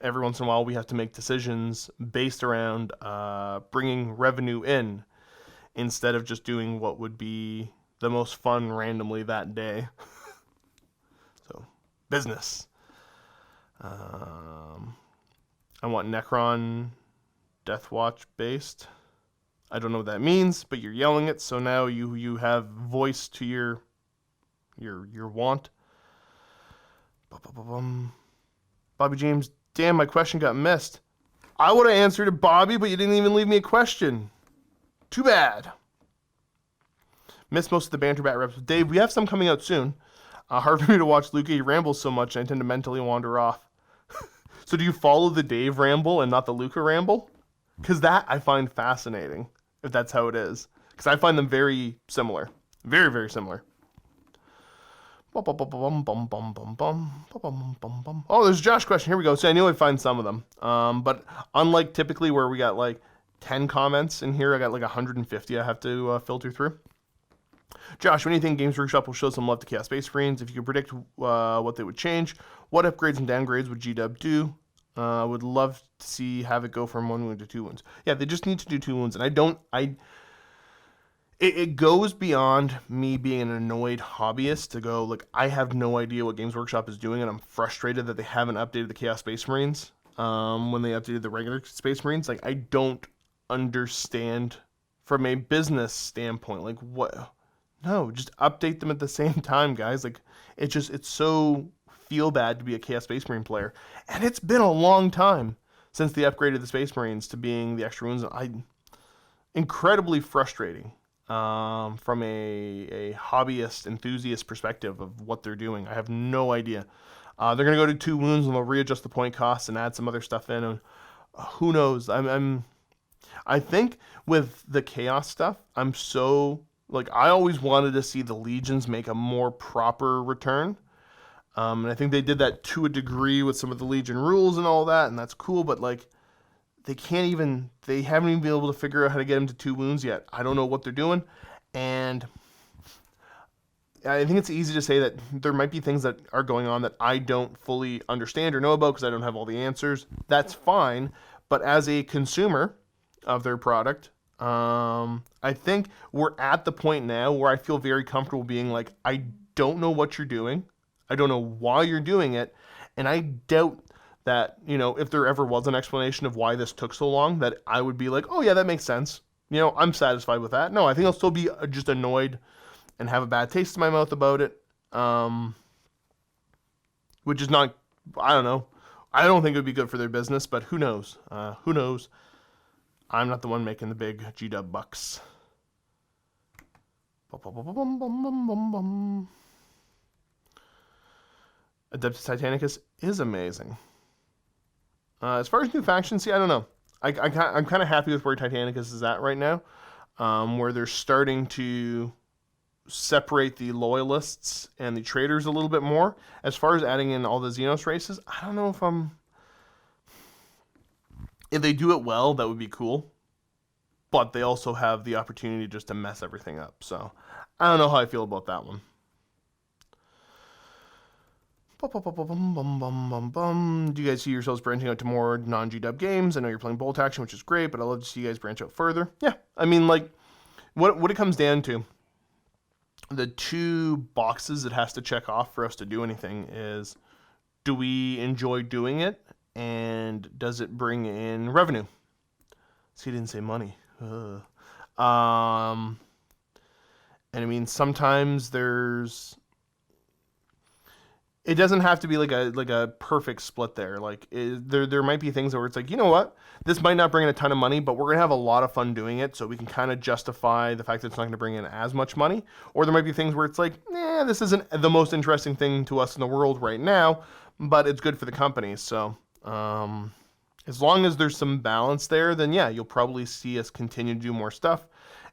every once in a while we have to make decisions based around bringing revenue in instead of just doing what would be the most fun randomly that day. So, business. I want Necron Deathwatch based. I don't know what that means, but you're yelling it, so now you have voice to your want. Bobby James, damn, my question got missed. I would have answered it, Bobby, but you didn't even leave me a question. Too bad. Missed most of the banter bat reps with Dave. We have some coming out soon. Hard for me to watch Luca. He rambles so much, and I tend to mentally wander off. So do you follow the Dave ramble and not the Luca ramble? Because that I find fascinating, if that's how it is. Because I find them very similar. Very, very similar. Oh, there's a Josh question. Here we go. So I knew I'd find some of them. But unlike typically where we got like 10 comments in here, I got like 150 I have to filter through. Josh, when do you think Games Workshop will show some love to Chaos Space Marines? If you could predict what they would change, what upgrades and downgrades would GW do? Would love to see have it go from 1 wound to 2 wounds. Yeah, they just need to do 2 wounds, and it goes beyond me being an annoyed hobbyist to go, like, I have no idea what Games Workshop is doing, and I'm frustrated that they haven't updated the Chaos Space Marines when they updated the regular Space Marines. Like, I don't understand from a business standpoint, like, what? No, just update them at the same time, guys. Like, it's so feel bad to be a Chaos Space Marine player. And it's been a long time since they upgraded the Space Marines to being the extra wounds. Incredibly frustrating from a hobbyist, enthusiast perspective of what they're doing. I have no idea. They're going to go to 2 wounds and they'll readjust the point costs and add some other stuff in. And who knows? I think with the Chaos stuff, I'm so... Like, I always wanted to see the Legions make a more proper return. And I think they did that to a degree with some of the Legion rules and all that, and that's cool, but, like, they haven't even been able to figure out how to get them to 2 wounds yet. I don't know what they're doing, and I think it's easy to say that there might be things that are going on that I don't fully understand or know about because I don't have all the answers. That's fine, but as a consumer of their product... I think we're at the point now where I feel very comfortable being like, I don't know what you're doing. I don't know why you're doing it. And I doubt that, if there ever was an explanation of why this took so long, that I would be like, oh yeah, that makes sense. I'm satisfied with that. No, I think I'll still be just annoyed and have a bad taste in my mouth about it. Which is not, I don't know. I don't think it would be good for their business, but who knows? Who knows? I'm not the one making the big G-dub bucks. Adeptus Titanicus is amazing. As far as new factions, I don't know. I'm kind of happy with where Titanicus is at right now, where they're starting to separate the loyalists and the traitors a little bit more. As far as adding in all the Xenos races, I don't know if they do it well, that would be cool. But they also have the opportunity just to mess everything up. So, I don't know how I feel about that one. Do you guys see yourselves branching out to more non-GW games? I know you're playing Bolt Action, which is great, but I'd love to see you guys branch out further. Yeah, I mean, like, what it comes down to, the 2 boxes it has to check off for us to do anything is, do we enjoy doing it? And does it bring in revenue? See, he didn't say money. And I mean, sometimes it doesn't have to be like a perfect split there. Like, there might be things where it's like, you know what? This might not bring in a ton of money, but we're going to have a lot of fun doing it, so we can kind of justify the fact that it's not going to bring in as much money. Or there might be things where it's like, this isn't the most interesting thing to us in the world right now, but it's good for the company, so... as long as there's some balance there, then yeah, you'll probably see us continue to do more stuff,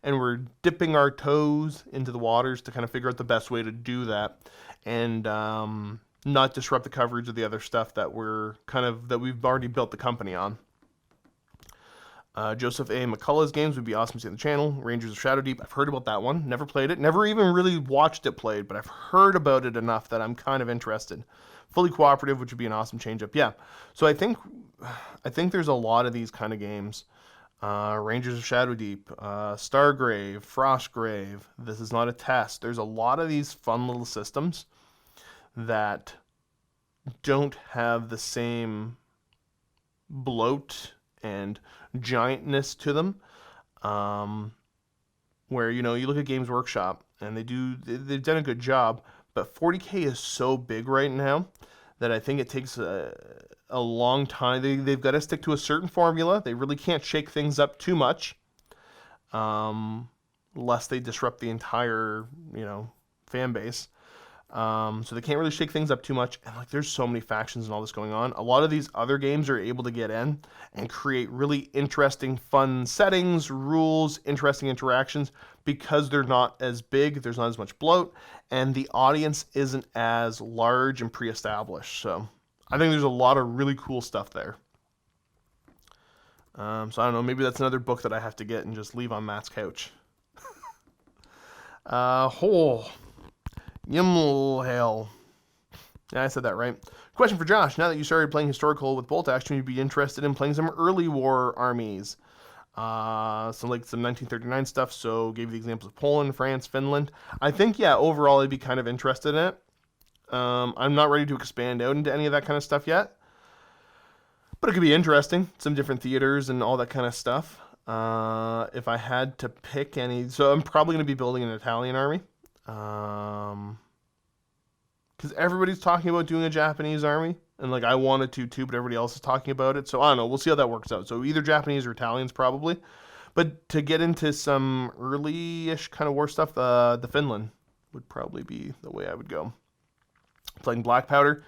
and we're dipping our toes into the waters to kind of figure out the best way to do that, and not disrupt the coverage of the other stuff that we've already built the company on. Joseph A. McCullough's games would be awesome to see on the channel. Rangers of Shadow Deep, I've heard about that one, never played it, never even really watched it played, but I've heard about it enough that I'm kind of interested. Fully cooperative, which would be an awesome change-up. Yeah. So I think there's a lot of these kind of games. Rangers of Shadow Deep, Stargrave, Frostgrave. This is not a test. There's a lot of these fun little systems that don't have the same bloat and giantness to them. Where, you look at Games Workshop and they've done a good job. But 40K is so big right now that I think it takes a long time. They've got to stick to a certain formula. They really can't shake things up too much, lest they disrupt the entire, fan base. So they can't really shake things up too much. And there's so many factions and all this going on. A lot of these other games are able to get in and create really interesting, fun settings, rules, interesting interactions because they're not as big. There's not as much bloat, and the audience isn't as large and pre-established. So I think there's a lot of really cool stuff there. So I don't know. Maybe that's another book that I have to get and just leave on Matt's couch. Hell. Yeah, I said that right. Question for Josh. Now that you started playing historical with Bolt Action, you'd be interested in playing some early war armies. Some 1939 stuff, so gave you the examples of Poland, France, Finland. I think, yeah, overall I'd be kind of interested in it. I'm not ready to expand out into any of that kind of stuff yet. But it could be interesting. Some different theaters and all that kind of stuff. If I had to pick any... So I'm probably going to be building an Italian army. because everybody's talking about doing a Japanese army, and like I wanted to too, but everybody else is talking about it. So I don't know. We'll see how that works out. So either Japanese or Italians probably. But to get into some early-ish kind of war stuff, the Finland would probably be the way I would go. Playing Black Powder.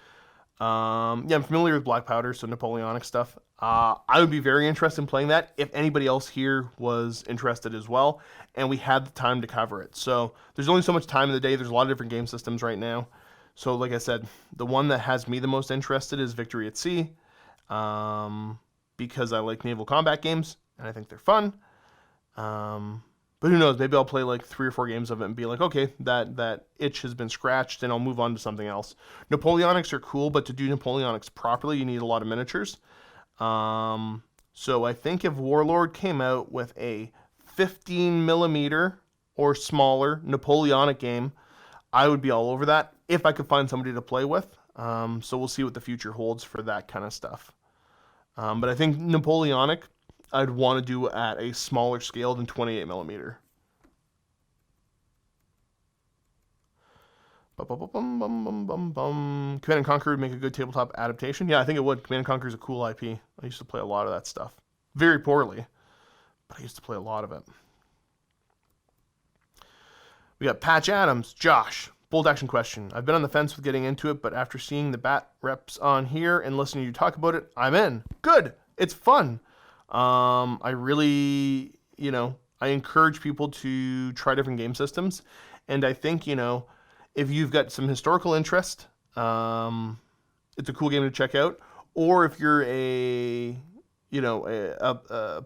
Yeah, I'm familiar with Black Powder, so Napoleonic stuff. I would be very interested in playing that if anybody else here was interested as well, and we had the time to cover it. So there's only so much time in the day. There's a lot of different game systems right now. So like I said, the one that has me the most interested is Victory at Sea, because I like naval combat games, and I think they're fun. But who knows? Maybe I'll play like 3 or 4 games of it and be like, okay, that itch has been scratched, and I'll move on to something else. Napoleonics are cool, but to do Napoleonics properly, you need a lot of miniatures. So I think if Warlord came out with a 15 millimeter or smaller Napoleonic game, I would be all over that if I could find somebody to play with. So we'll see what the future holds for that kind of stuff. But I think Napoleonic, I'd want to do at a smaller scale than 28 millimeter. Command and Conquer would make a good tabletop adaptation. Yeah, I think it would. Command and Conquer is a cool IP. I used to play a lot of that stuff. Very poorly, but I used to play a lot of it. We got Patch Adams. Josh, bold action question. I've been on the fence with getting into it, but after seeing the bat reps on here and listening to you talk about it, I'm in. Good. It's fun. I really, I encourage people to try different game systems. And I think, if you've got some historical interest, it's a cool game to check out. Or if you're a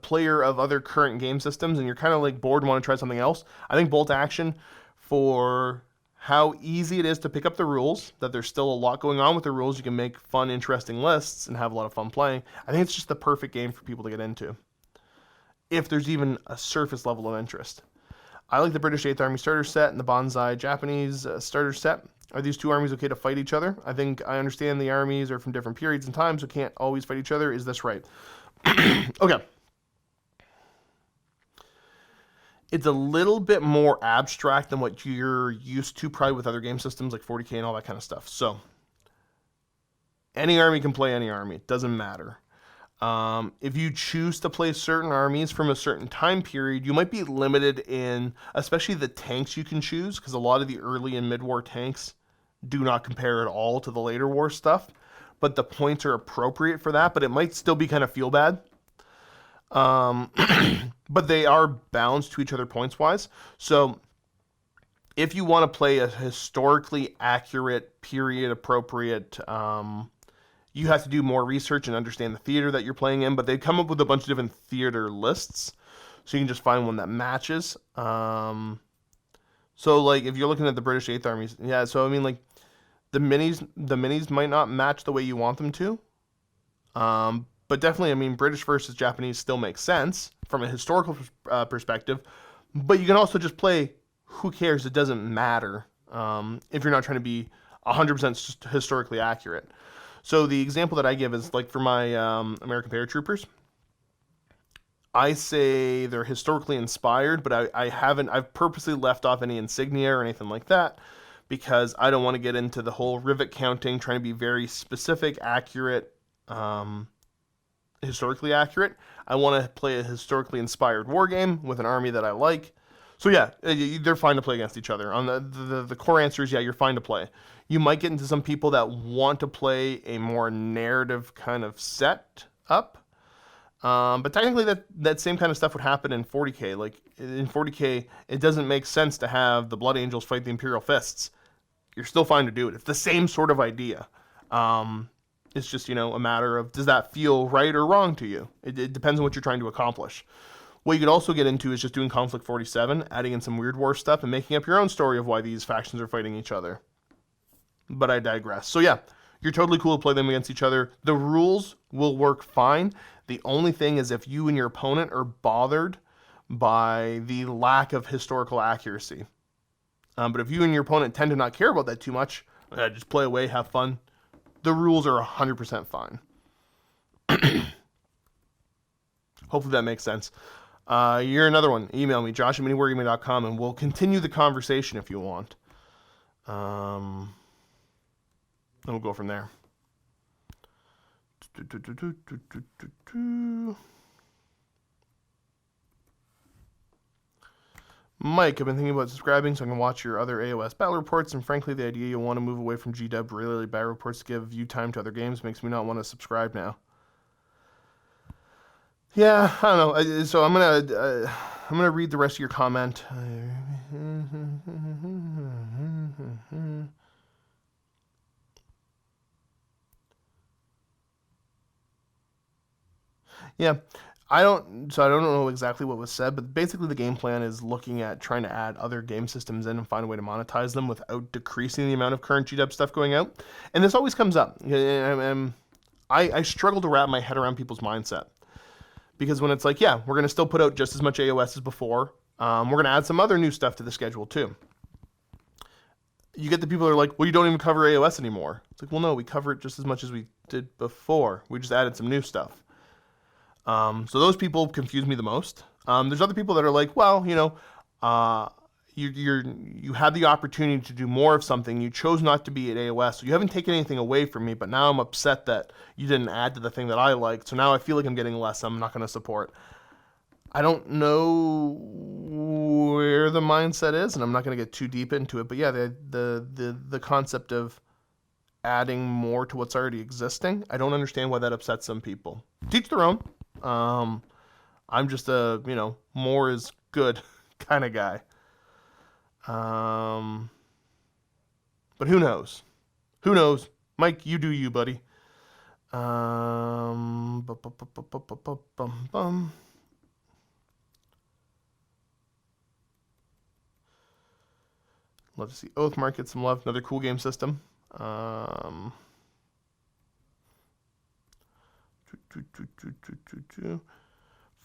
player of other current game systems and you're kind of like bored and want to try something else, I think Bolt Action, for how easy it is to pick up the rules, that there's still a lot going on with the rules, you can make fun, interesting lists and have a lot of fun playing. I think it's just the perfect game for people to get into, if there's even a surface level of interest. I like the British 8th Army starter set and the Banzai Japanese starter set. Are these 2 armies okay to fight each other? I think I understand the armies are from different periods and times, so can't always fight each other. Is this right? Okay. It's a little bit more abstract than what you're used to probably with other game systems like 40K and all that kind of stuff. So, any army can play any army. It doesn't matter. If you choose to play certain armies from a certain time period, you might be limited in, especially the tanks you can choose, because a lot of the early and mid-war tanks do not compare at all to the later war stuff. But the points are appropriate for that, but it might still be kind of feel bad. But they are balanced to each other points-wise. So if you want to play a historically accurate, period-appropriate, you have to do more research and understand the theater that you're playing in. But they come up with a bunch of different theater lists, so you can just find one that matches. So like if you're looking at the British 8th armies, yeah. So I mean like the minis might not match the way you want them to. But definitely, I mean, British versus Japanese still makes sense from a historical perspective. But you can also just play, who cares? It doesn't matter if you're not trying to be 100% historically accurate. So the example that I give is like for my American Paratroopers. I say they're historically inspired, but I've purposely left off any insignia or anything like that because I don't want to get into the whole rivet counting, trying to be very specific, accurate, historically accurate. I want to play a historically inspired war game with an army that I like. So yeah, they're fine to play against each other. On the core answer is yeah, you're fine to play. You might get into some people that want to play a more narrative kind of set up. But technically that same kind of stuff would happen in 40K. Like in 40K, it doesn't make sense to have the Blood Angels fight the Imperial Fists. You're still fine to do it. It's the same sort of idea. It's just, a matter of, does that feel right or wrong to you? It depends on what you're trying to accomplish. What you could also get into is just doing Conflict 47, adding in some Weird War stuff, and making up your own story of why these factions are fighting each other. But I digress. So yeah, you're totally cool to play them against each other. The rules will work fine. The only thing is if you and your opponent are bothered by the lack of historical accuracy. But if you and your opponent tend to not care about that too much, just play away, have fun. The rules are 100% fine. Hopefully that makes sense. You're another one. Email me, josh@miniwargaming.com, and we'll continue the conversation if you want. we'll go from there. Mike, I've been thinking about subscribing so I can watch your other AOS battle reports, and frankly, the idea you'll want to move away from GW really battle reports to give you time to other games makes me not want to subscribe now. Yeah, I don't know. So I'm gonna read the rest of your comment. Yeah, I don't know exactly what was said, but basically the game plan is looking at trying to add other game systems in and find a way to monetize them without decreasing the amount of current GW stuff going out. And this always comes up. I struggle to wrap my head around people's mindset. Because when it's like, yeah, we're going to still put out just as much AOS as before. We're going to add some other new stuff to the schedule too. You get the people that are like, well, you don't even cover AOS anymore. It's like, well, no, we cover it just as much as we did before. We just added some new stuff. So those people confuse me the most. There's other people that are like, well, you had the opportunity to do more of something. You chose not to be at AOS, so you haven't taken anything away from me, but now I'm upset that you didn't add to the thing that I liked, so now I feel like I'm getting less. I'm not going to support. I don't know where the mindset is, and I'm not going to get too deep into it, but yeah, the concept of adding more to what's already existing, I don't understand why that upsets some people. Teach their own. I'm just a, more is good kind of guy. But who knows? Who knows? Mike, you do you, buddy. Love to see Oathmark get some love. Another cool game system.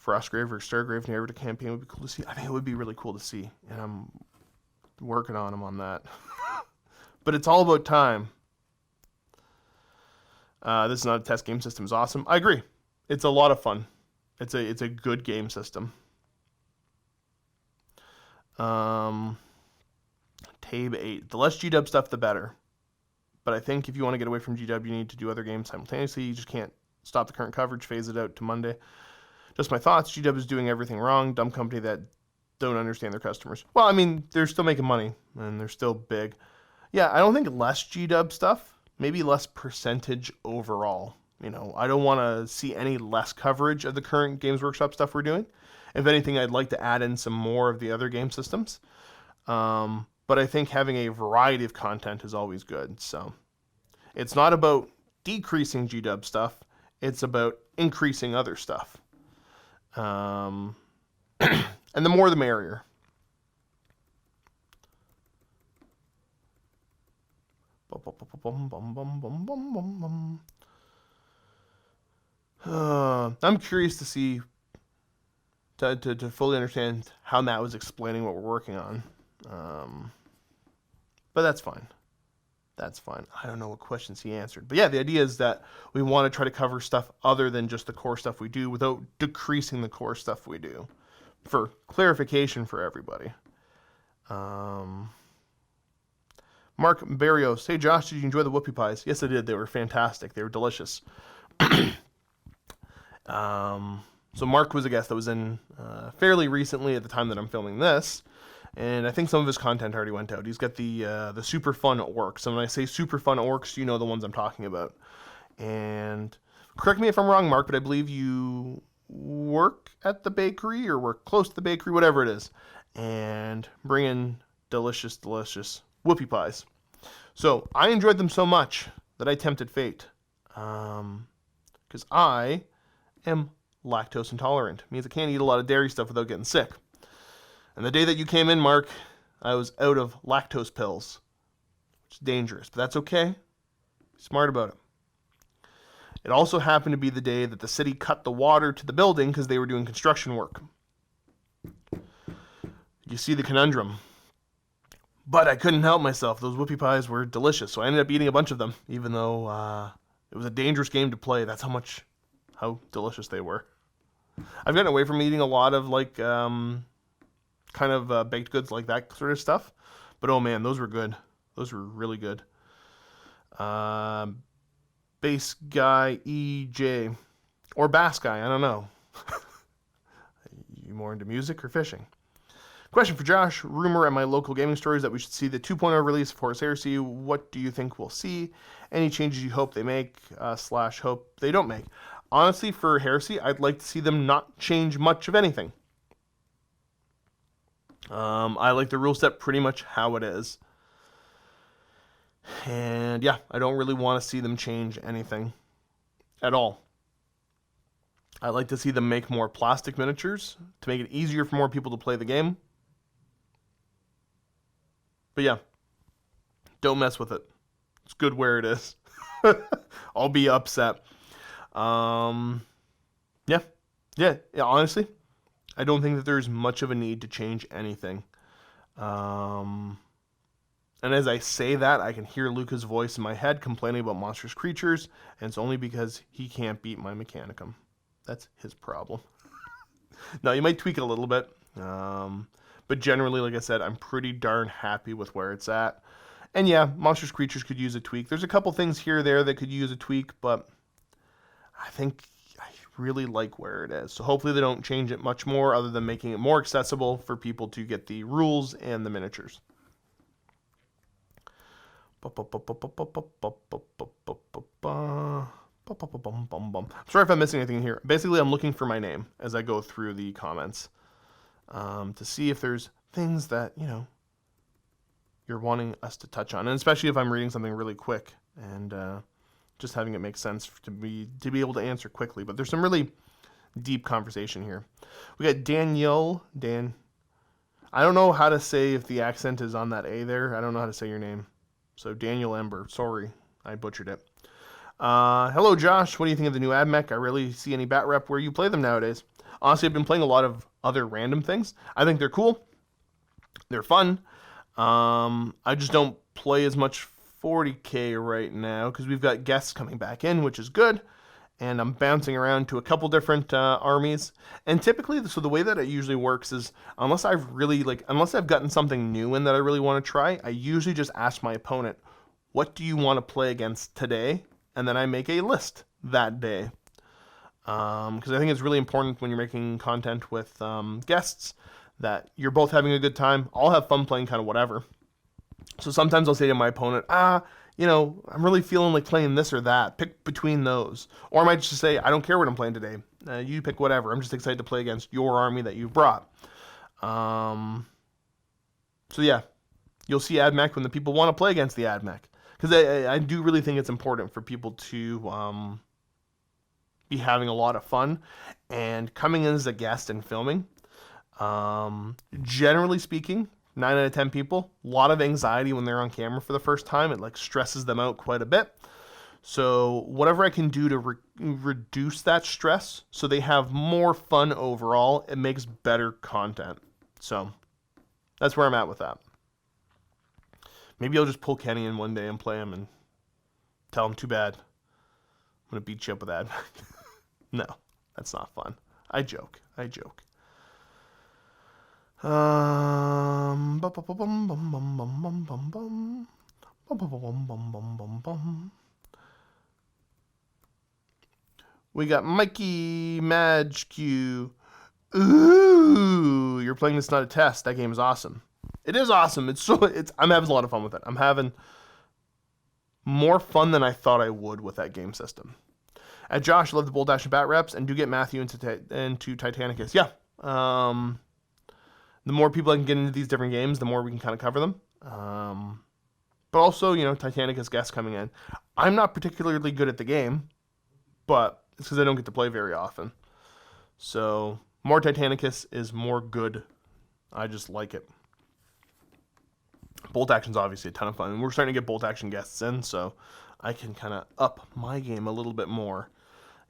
Frostgrave or Stargrave narrative campaign would be cool to see. I think it would be really cool to see, and I'm working on them on that. But it's all about time. This is not a test game system. Is awesome. I agree. It's a lot of fun. It's a good game system. Tabe 8. The less GW stuff, the better. But I think if you want to get away from GW, you need to do other games simultaneously. You just can't stop the current coverage, phase it out to Monday. Just my thoughts. GW is doing everything wrong. Dumb company that don't understand their customers. Well, I mean, they're still making money, and they're still big. Yeah, I don't think less GW stuff. Maybe less percentage overall. I don't want to see any less coverage of the current Games Workshop stuff we're doing. If anything, I'd like to add in some more of the other game systems. But I think having a variety of content is always good. So it's not about decreasing GW stuff. It's about increasing other stuff. And the more the merrier. I'm curious to see, to fully understand how Matt was explaining what we're working on. But that's fine. That's fine. I don't know what questions he answered. But yeah, the idea is that we want to try to cover stuff other than just the core stuff we do without decreasing the core stuff we do. For clarification for everybody. Mark Barrios. Hey Josh, did you enjoy the whoopie pies? Yes, I did. They were fantastic. They were delicious. So Mark was a guest that was in fairly recently at the time that I'm filming this. And I think some of his content already went out. He's got the super fun orcs. And when I say super fun orcs, you know the ones I'm talking about. And correct me if I'm wrong, Mark, but I believe you work at the bakery or work close to the bakery, whatever it is. And bring in delicious, delicious whoopie pies. So I enjoyed them so much that I tempted fate. Because I am lactose intolerant. It means I can't eat a lot of dairy stuff without getting sick. And the day that you came in, Mark, I was out of lactose pills, which is dangerous, but that's okay. Be smart about it. It also happened to be the day that the city cut the water to the building because they were doing construction work. You see the conundrum. But I couldn't help myself. Those whoopie pies were delicious, so I ended up eating a bunch of them, even though it was a dangerous game to play. That's how delicious they were. I've gotten away from eating a lot of baked goods like that sort of stuff. But oh man, those were good. Those were really good. Bass guy EJ. Or bass guy, I don't know. You more into music or fishing? Question for Josh. Rumor at my local gaming store is that we should see the 2.0 release of Horus Heresy. What do you think we'll see? Any changes you hope they make, / hope they don't make? Honestly, for Heresy, I'd like to see them not change much of anything. I like the rule set pretty much how it is. And yeah, I don't really want to see them change anything at all. I'd like to see them make more plastic miniatures to make it easier for more people to play the game. But yeah, don't mess with it. It's good where it is. I'll be upset. Yeah, honestly, I don't think that there's much of a need to change anything. And as I say that, I can hear Luca's voice in my head complaining about monstrous creatures, and it's only because he can't beat my Mechanicum. That's his problem. Now, you might tweak it a little bit, but generally, like I said, I'm pretty darn happy with where it's at. And yeah, monstrous creatures could use a tweak. There's a couple things here or there that could use a tweak, but I think I really like where it is. So hopefully they don't change it much more other than making it more accessible for people to get the rules and the miniatures. Sorry if I'm missing anything here. Basically, I'm looking for my name as I go through the comments to see if there's things that, you're wanting us to touch on. And especially if I'm reading something really quick and just having it make sense to be able to answer quickly. But there's some really deep conversation here. We got Danielle. I don't know how to say if the accent is on that A there. I don't know how to say your name. So Daniel Ember. Sorry, I butchered it. Hello, Josh. What do you think of the new AdMech? I rarely see any bat rep where you play them nowadays. Honestly, I've been playing a lot of other random things. I think they're cool. They're fun. I just don't play as much 40k right now because we've got guests coming back in, which is good. And I'm bouncing around to a couple different armies. And typically, so the way that it usually works is unless I've gotten something new in that I really want to try, I usually just ask my opponent, what do you want to play against today? And then I make a list that day. Because I think it's really important when you're making content with guests that you're both having a good time. I'll have fun playing kind of whatever. So sometimes I'll say to my opponent, I'm really feeling like playing this or that. Pick between those. Or I might just say, I don't care what I'm playing today. You pick whatever. I'm just excited to play against your army that you've brought. So yeah, you'll see AdMech when the people want to play against the AdMech. Because I do really think it's important for people to be having a lot of fun. And coming in as a guest and filming, generally speaking, 9 out of 10 people, a lot of anxiety when they're on camera for the first time. It stresses them out quite a bit. So whatever I can do to reduce that stress so they have more fun overall, it makes better content. So that's where I'm at with that. Maybe I'll just pull Kenny in one day and play him and tell him, too bad. I'm going to beat you up with that. No, that's not fun. I joke. We got Mikey Madge Q. Ooh, you're playing This Not a Test. That game is awesome. It is awesome. I'm having a lot of fun with it. I'm having more fun than I thought I would with that game system. At Josh, I love the Bolt Action Bat Reps and do get Matthew into Titanicus. Yeah. The more people I can get into these different games, the more we can kind of cover them. But also, Titanicus guests coming in. I'm not particularly good at the game, but it's because I don't get to play very often. So, more Titanicus is more good. I just like it. Bolt Action's obviously a ton of fun. And we're starting to get Bolt Action guests in, so I can kind of up my game a little bit more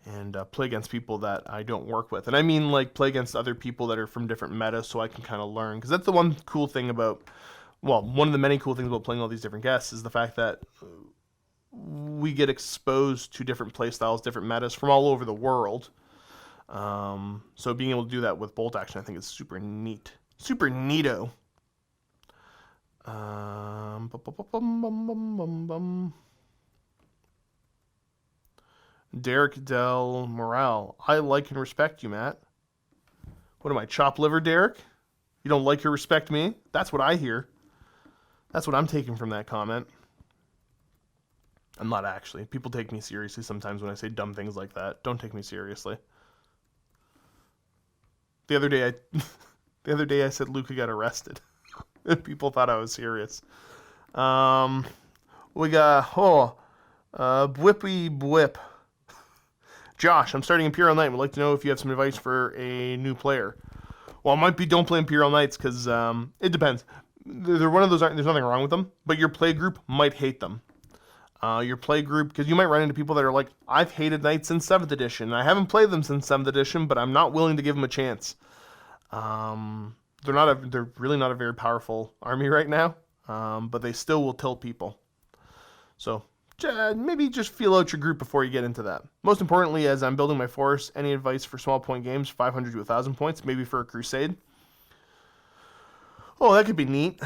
and play against people that I don't work with. And I mean, play against other people that are from different metas so I can kind of learn. Because that's the one cool thing about, one of the many cool things about playing all these different guests is the fact that we get exposed to different playstyles, different metas from all over the world. So being able to do that with Bolt Action, I think is super neat. Super neato. Derek Del Moral. I like and respect you, Matt. What am I, chopped liver, Derek? You don't like or respect me? That's what I hear. That's what I'm taking from that comment. I'm not actually. People take me seriously sometimes when I say dumb things like that. Don't take me seriously. The other day I said Luca got arrested. And people thought I was serious. We got Whoopie Bwip. Josh, I'm starting Imperial Knight. Would like to know if you have some advice for a new player. Well, it might be don't play Imperial Knights because it depends. They're one of those. There's nothing wrong with them, but your play group might hate them. Your play group, because you might run into people that are like, I've hated Knights since 7th edition. I haven't played them since 7th edition, but I'm not willing to give them a chance. They're really not a very powerful army right now, but they still will tilt people. So maybe just feel out your group before you get into that. Most importantly, as I'm building my force, any advice for small point games, 500 to 1,000 points, maybe for a Crusade? Oh, that could be neat.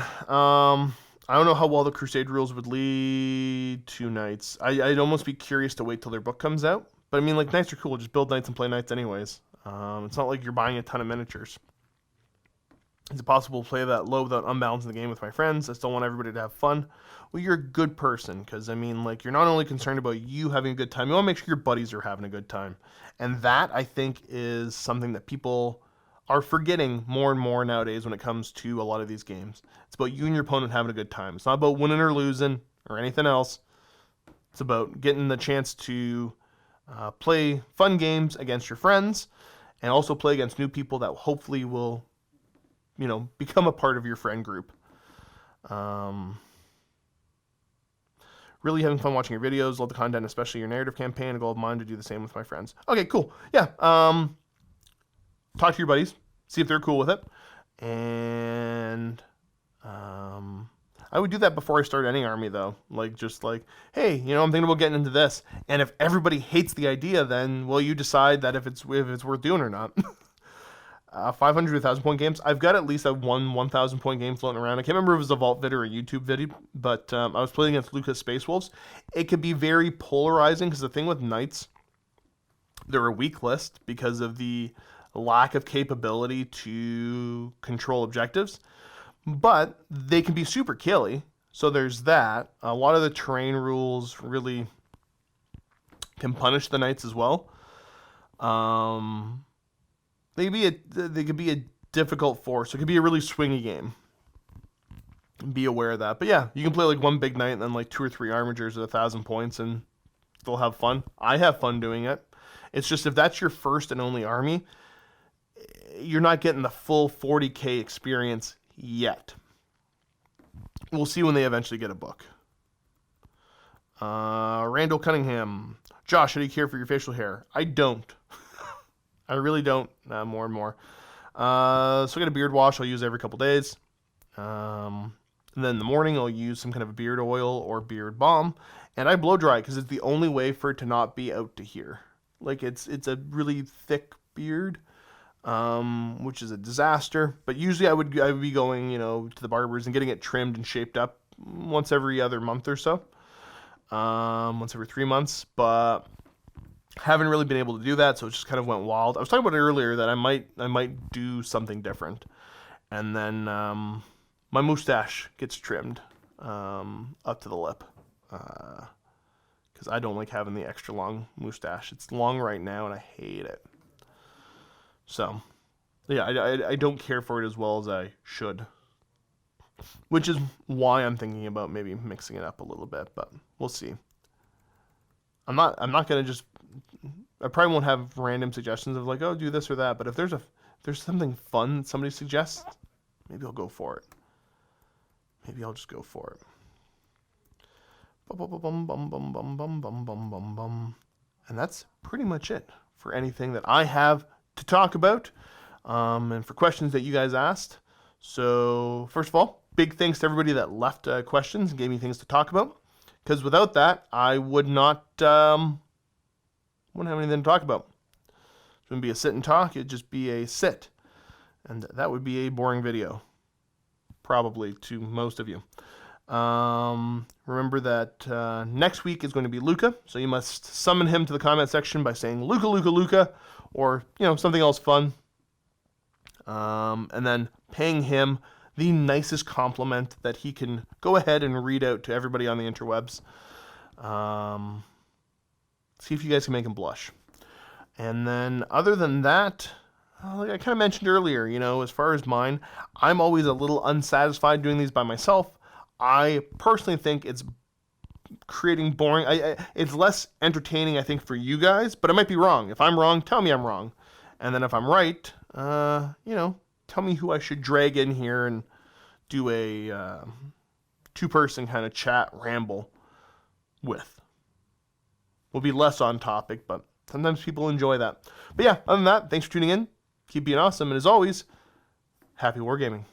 I don't know how well the Crusade rules would lead to Knights. I'd almost be curious to wait till their book comes out. But I mean, like, Knights are cool. Just build Knights and play Knights anyways. It's not like you're buying a ton of miniatures. Is it possible to play that low without unbalancing the game with my friends? I still want everybody to have fun. Well, you're a good person, because, I mean, like, you're not only concerned about you having a good time, you want to make sure your buddies are having a good time. And that, I think, is something that people are forgetting more and more nowadays when it comes to a lot of these games. It's about you and your opponent having a good time. It's not about winning or losing or anything else. It's about getting the chance to play fun games against your friends and also play against new people that hopefully will, become a part of your friend group. Really having fun watching your videos, love the content, especially your narrative campaign. A goal of mine to do the same with my friends. Okay, cool. Yeah. Talk to your buddies, see if they're cool with it, and I would do that before I start any army, though. Just like, hey, I'm thinking about getting into this, and if everybody hates the idea, then you decide that if it's worth doing or not. 500 to 1,000 point games. I've got at least a 1,000 point game floating around. I can't remember if it was a Vault vid or a YouTube video, but I was playing against Lucas Space Wolves. It could be very polarizing because the thing with Knights, they're a weak list because of the lack of capability to control objectives, but they can be super killy. So there's that. A lot of the terrain rules really can punish the Knights as well. They could be a difficult force. It could be a really swingy game. Be aware of that. But yeah, you can play like one big Knight and then like 2 or 3 armigers at 1,000 points and still have fun. I have fun doing it. It's just if that's your first and only army, you're not getting the full 40k experience yet. We'll see when they eventually get a book. Randall Cunningham. Josh, how do you care for your facial hair? I don't. I really don't. More and more. So I got a beard wash I'll use every couple days. And then in the morning I'll use some kind of a beard oil or beard balm. And I blow dry because it's the only way for it to not be out to here. Like it's a really thick beard. Which is a disaster. But usually I would be going, to the barbers and getting it trimmed and shaped up once every other month or so. Once every 3 months. But haven't really been able to do that, so it just kind of went wild. I was talking about it earlier that I might do something different. And then my mustache gets trimmed up to the lip. Because I don't like having the extra long mustache. It's long right now and I hate it. So, yeah, I don't care for it as well as I should. Which is why I'm thinking about maybe mixing it up a little bit, but we'll see. I'm not going to just... I probably won't have random suggestions of like, oh, do this or that, but if there's something fun that somebody suggests, maybe I'll go for it. Maybe I'll just go for it. And that's pretty much it for anything that I have to talk about, and for questions that you guys asked. So first of all, big thanks to everybody that left questions and gave me things to talk about, because without that I wouldn't have anything to talk about. It wouldn't be a sit and talk, it'd just be a sit, and that would be a boring video, probably to most of you. Remember that next week is going to be Luca, so you must summon him to the comment section by saying Luca, Luca, Luca, or something else fun. And then paying him the nicest compliment that he can go ahead and read out to everybody on the interwebs. See if you guys can make him blush. And then other than that, like I kind of mentioned earlier, as far as mine, I'm always a little unsatisfied doing these by myself. I personally think it's creating boring. It's less entertaining, I think, for you guys, but I might be wrong. If I'm wrong, tell me I'm wrong. And then if I'm right, tell me who I should drag in here and do a two-person kind of chat ramble with. We'll be less on topic, but sometimes people enjoy that. But yeah, other than that, thanks for tuning in. Keep being awesome, and as always, happy wargaming.